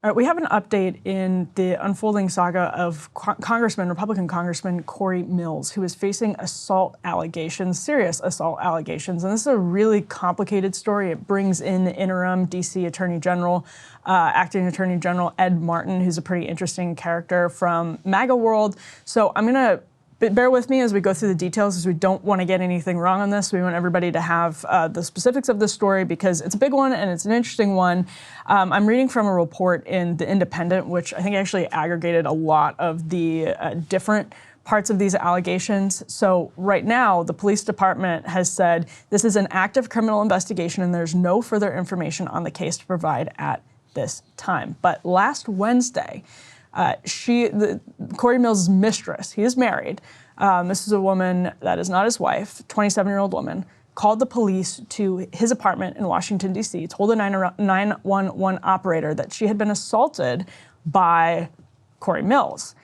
All right, we have an update in the unfolding saga of Republican Congressman Corey Mills, who is facing assault allegations, serious assault allegations. And this is a really complicated story. It brings in the interim D.C. Attorney General, Acting Attorney General Ed Martin, who's a pretty interesting character from MAGA world. So I'm going to bear with me as we go through the details, as we don't want to get anything wrong on this. We want everybody to have the specifics of this story because it's a big one and it's an interesting one. I'm reading from a report in The Independent, which I think actually aggregated a lot of the different parts of these allegations. So right now, the police department has said this is an active criminal investigation and there's no further information on the case to provide at this time. But last Wednesday, Corey Mills' mistress, he is married. This is a woman that is not his wife, 27-year-old woman, called the police to his apartment in Washington, D.C., told a 911 operator that she had been assaulted by Corey Mills.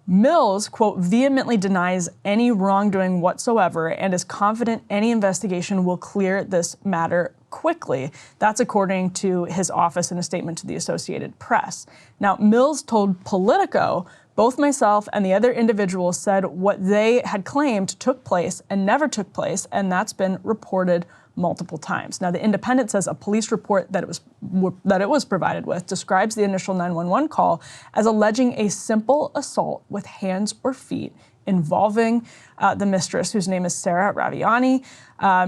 Mills, quote, vehemently denies any wrongdoing whatsoever and is confident any investigation will clear this matter quickly. That's according to his office in a statement to the Associated Press. Now, Mills told Politico, both myself and the other individuals said what they had claimed took place and never took place, and that's been reported multiple times. Now, The Independent says a police report that it was provided with describes the initial 911 call as alleging a simple assault with hands or feet involving the mistress, whose name is Sarah Raviani.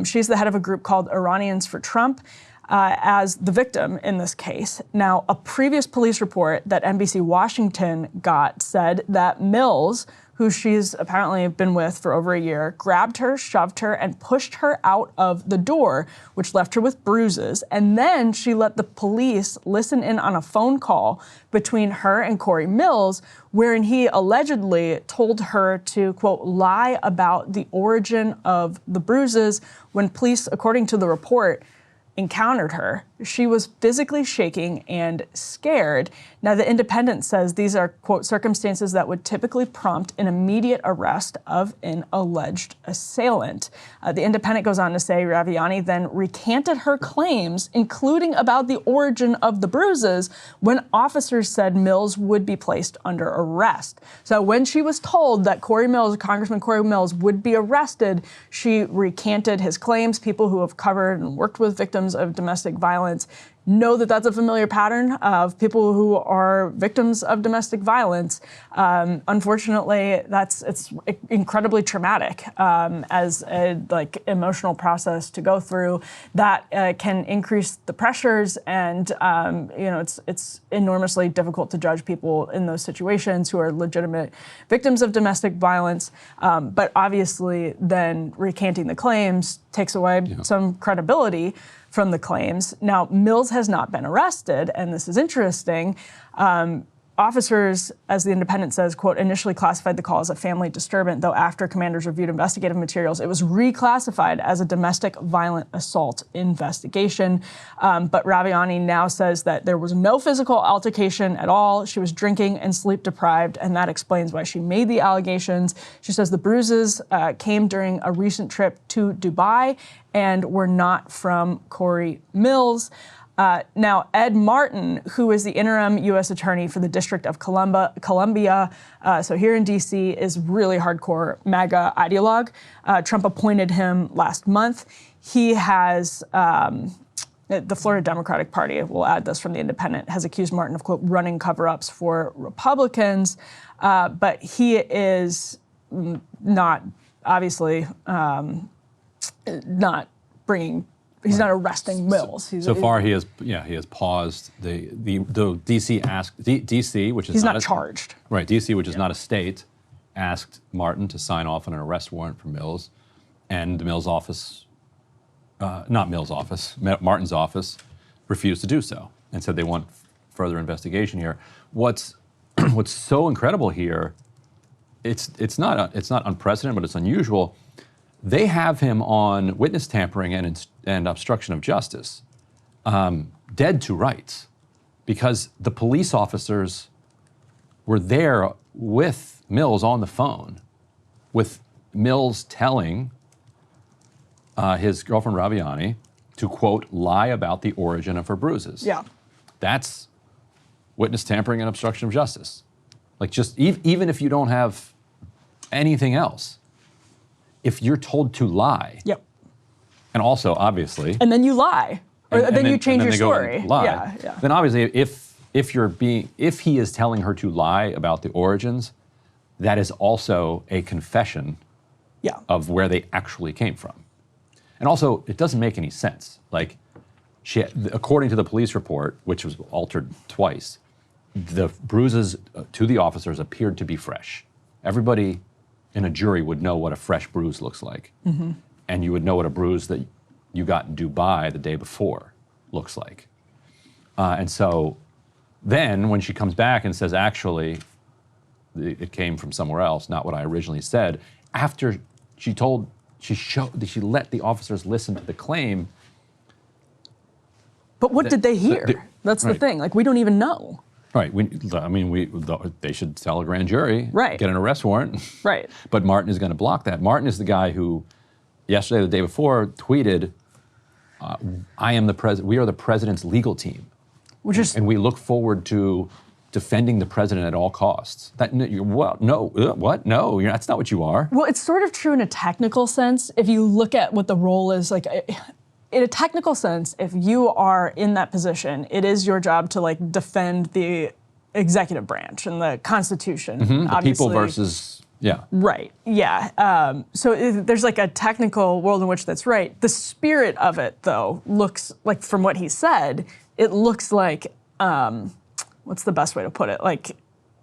She's the head of a group called Iranians for Trump, as the victim in this case. Now, a previous police report that NBC Washington got said that Mills, who she's apparently been with for over a year, grabbed her, shoved her, and pushed her out of the door, which left her with bruises. And then she let the police listen in on a phone call between her and Corey Mills, wherein he allegedly told her to, quote, lie about the origin of the bruises. When police, according to the report, encountered her, she was physically shaking and scared. Now, The Independent says these are, quote, circumstances that would typically prompt an immediate arrest of an alleged assailant. The Independent goes on to say Raviani then recanted her claims, including about the origin of the bruises, when officers said Mills would be placed under arrest. So when she was told that Congressman Corey Mills would be arrested, she recanted his claims. People who have covered and worked with victims of domestic violence know that that's a familiar pattern of people who are victims of domestic violence. Unfortunately, it's incredibly traumatic as a emotional process to go through. That can increase the pressures, and it's enormously difficult to judge people in those situations who are legitimate victims of domestic violence. But obviously, then recanting the claims takes away some credibility from the claims. Now, Mills has not been arrested, and this is interesting. Officers, as The Independent says, quote, initially classified the call as a family disturbance, though after commanders reviewed investigative materials, it was reclassified as a domestic violent assault investigation. But Raviani now says that there was no physical altercation at all. She was drinking and sleep deprived, and that explains why she made the allegations. She says the bruises came during a recent trip to Dubai and were not from Corey Mills. Now, Ed Martin, who is the interim U.S. attorney for the District of Columbia, so here in D.C., is really hardcore MAGA ideologue. Trump appointed him last month. He has, the Florida Democratic Party, we'll add this from The Independent, has accused Martin of, quote, running cover-ups for Republicans, but he is not, obviously, not bringing. He's not arresting Mills. So far, he has paused the DC, which is he's not charged. Right, DC, which is not a state, asked Martin to sign off on an arrest warrant for Mills, and the Mills office, Martin's office, refused to do so, and said they want further investigation here. What's so incredible here? It's not unprecedented, but it's unusual. They have him on witness tampering and obstruction of justice, dead to rights, because the police officers were there with Mills on the phone, with Mills telling his girlfriend Raviani to, quote, lie about the origin of her bruises. Yeah. That's witness tampering and obstruction of justice. Like just even if you don't have anything else, if you're told to lie, Yep. and also obviously, And then you lie, or then you change your they go and story. lie, Yeah. then obviously if he is telling her to lie about the origins, that is also a confession Yeah. of where they actually came from. And also, it doesn't make any sense. Like, according to the police report, which was altered twice, the bruises to the officers appeared to be fresh. Everybody in a jury would know what a fresh bruise looks like. Mm-hmm. And you would know what a bruise that you got in Dubai the day before looks like. And so then when she comes back and says, actually, it came from somewhere else, not what I originally said, after she let the officers listen to the claim. But what did they hear? That's the right. thing. Like, we don't even know. Right. They should tell a grand jury, Right. get an arrest warrant. Right. But Martin is going to block that. Martin is the guy who, yesterday, the day before, tweeted, we are the president's legal team. And we look forward to defending the president at all costs. What? No, that's not what you are. Well, it's sort of true in a technical sense. If you look at what the role is, like, in a technical sense, if you are in that position, it is your job to, like, defend the executive branch and the Constitution. Mm-hmm. The people versus, yeah. Right, yeah. So there's, like, a technical world in which that's right. The spirit of it, though, looks like, from what he said, it looks like, what's the best way to put it? Like,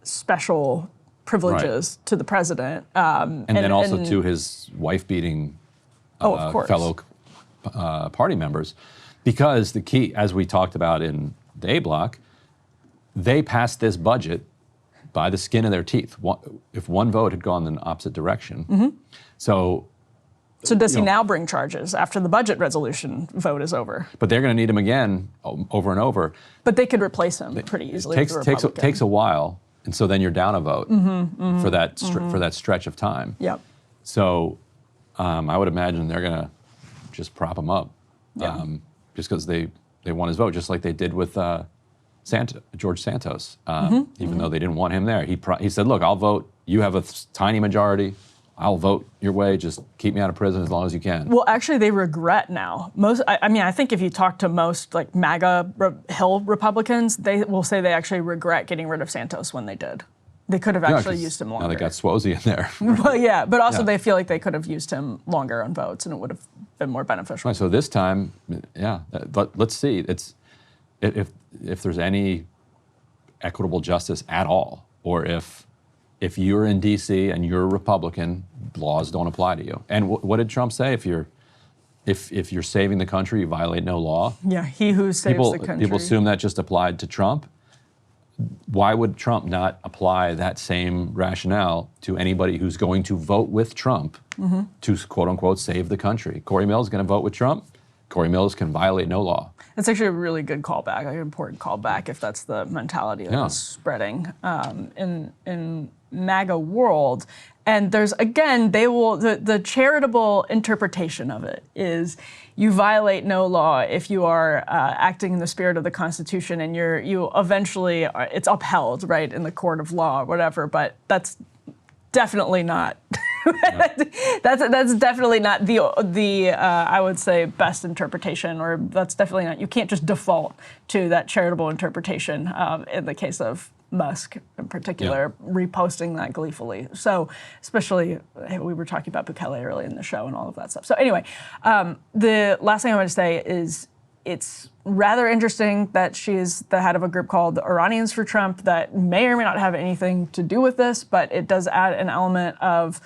special privileges to the president. And then also to his wife-beating of course. fellow party members. Because the key, as we talked about in the A block, they passed this budget by the skin of their teeth. If one vote had gone in the opposite direction. Mm-hmm. So does he now bring charges after the budget resolution vote is over? But they're going to need him again over and over. But they could replace him pretty easily. Takes a while, and so then you're down a vote for that stretch of time. Yep. So I would imagine they're going to just prop him up, just because they won his vote, just like they did with George Santos. Even though they didn't want him there, he said, "Look, I'll vote. You have a tiny majority. I'll vote your way. Just keep me out of prison as long as you can." Well, actually, they regret now. I think if you talk to most, like, MAGA Hill Republicans, they will say they actually regret getting rid of Santos when they did. They could have actually used him longer. Now they got Swozy in there. Well, yeah, but also they feel like they could have used him longer on votes, and it would have been more beneficial. Right, so this time, but let's see. It's if there's any equitable justice at all, or if you're in D.C. and you're a Republican, laws don't apply to you. And what did Trump say? If you're saving the country, you violate no law. Yeah, he who saves the country. People assume that just applied to Trump. Why would Trump not apply that same rationale to anybody who's going to vote with Trump to, quote unquote, save the country? Corey Mills is going to vote with Trump. Corey Mills can violate no law. It's actually a really good callback, an important callback, if that's the mentality that is spreading in MAGA world. And there's, again, the charitable interpretation of it is you violate no law if you are acting in the spirit of the Constitution, and you eventually, it's upheld, right, in the court of law or whatever, but that's definitely not. That's definitely not the I would say best interpretation, or that's definitely not. You can't just default to that charitable interpretation in the case of Musk in particular, reposting that gleefully. So especially, we were talking about Bukele early in the show and all of that stuff. So anyway, the last thing I want to say is it's rather interesting that she's the head of a group called Iranians for Trump that may or may not have anything to do with this, but it does add an element of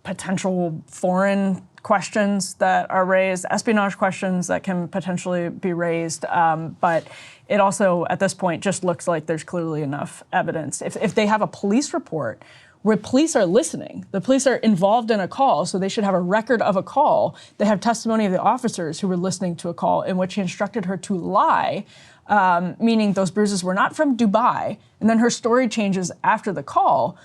potential foreign questions that are raised, espionage questions that can potentially be raised. But it also, at this point, just looks like there's clearly enough evidence. If they have a police report where police are listening, the police are involved in a call, so they should have a record of a call. They have testimony of the officers who were listening to a call in which he instructed her to lie, meaning those bruises were not from Dubai, and then her story changes after the call.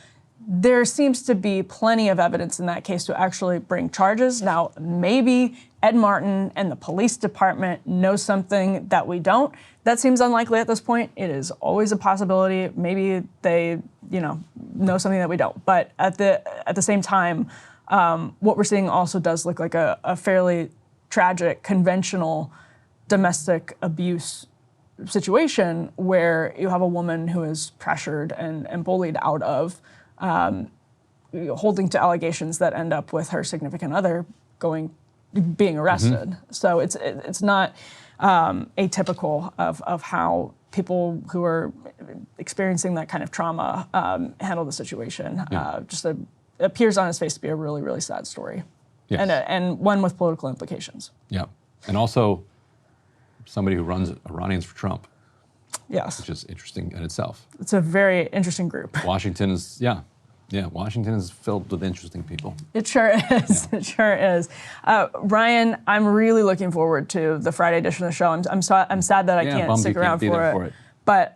there seems to be plenty of evidence in that case to actually bring charges. Now, maybe Ed Martin and the police department know something that we don't. That seems unlikely at this point. It is always a possibility. Maybe they, know something that we don't. But at the same time, what we're seeing also does look like a fairly tragic, conventional domestic abuse situation where you have a woman who is pressured and bullied out of holding to allegations that end up with her significant other being arrested. So it's not atypical of how people who are experiencing that kind of trauma handle the situation. It appears on its face to be a really, really sad story, and one with political implications. Yeah, and also somebody who runs Iranians for Trump. Yes, which is interesting in itself. It's a very interesting group. Washington is, Washington is filled with interesting people. It sure is. Yeah. It sure is. Ryan, I'm really looking forward to the Friday edition of the show. I'm sad that I can't stick around for it. But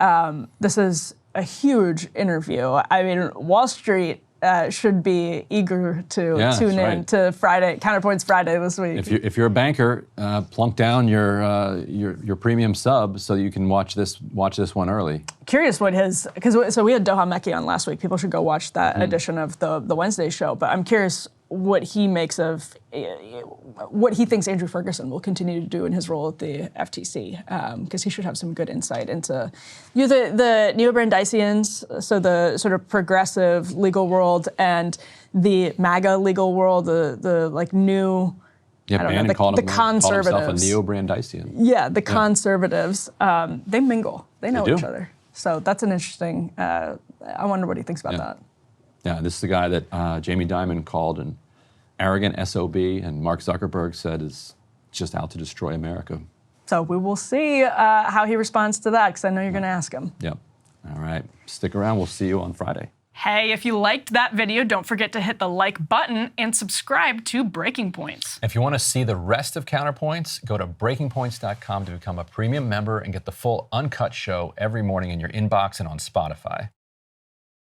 this is a huge interview. I mean, Wall Street should be eager to tune in to Friday, Counterpoints Friday this week. If you're a banker, plunk down your premium sub so you can watch this one early. Curious what so we had Doha Mekki on last week. People should go watch that edition of the Wednesday show. But I'm curious what he makes of what he thinks Andrew Ferguson will continue to do in his role at the FTC, because he should have some good insight into the neo-Brandeisians, so the sort of progressive legal world, and the MAGA legal world, the like new. Yeah, the conservatives. Called himself a neo-Brandeisian. Yeah, the conservatives. They mingle. They know each other. So that's an interesting. I wonder what he thinks about that. Yeah, this is the guy that Jamie Dimon called an arrogant SOB, and Mark Zuckerberg said is just out to destroy America. So we will see how he responds to that, because I know you're going to ask him. Yep. All right. Stick around. We'll see you on Friday. Hey, if you liked that video, don't forget to hit the like button and subscribe to Breaking Points. If you want to see the rest of Counterpoints, go to breakingpoints.com to become a premium member and get the full uncut show every morning in your inbox and on Spotify.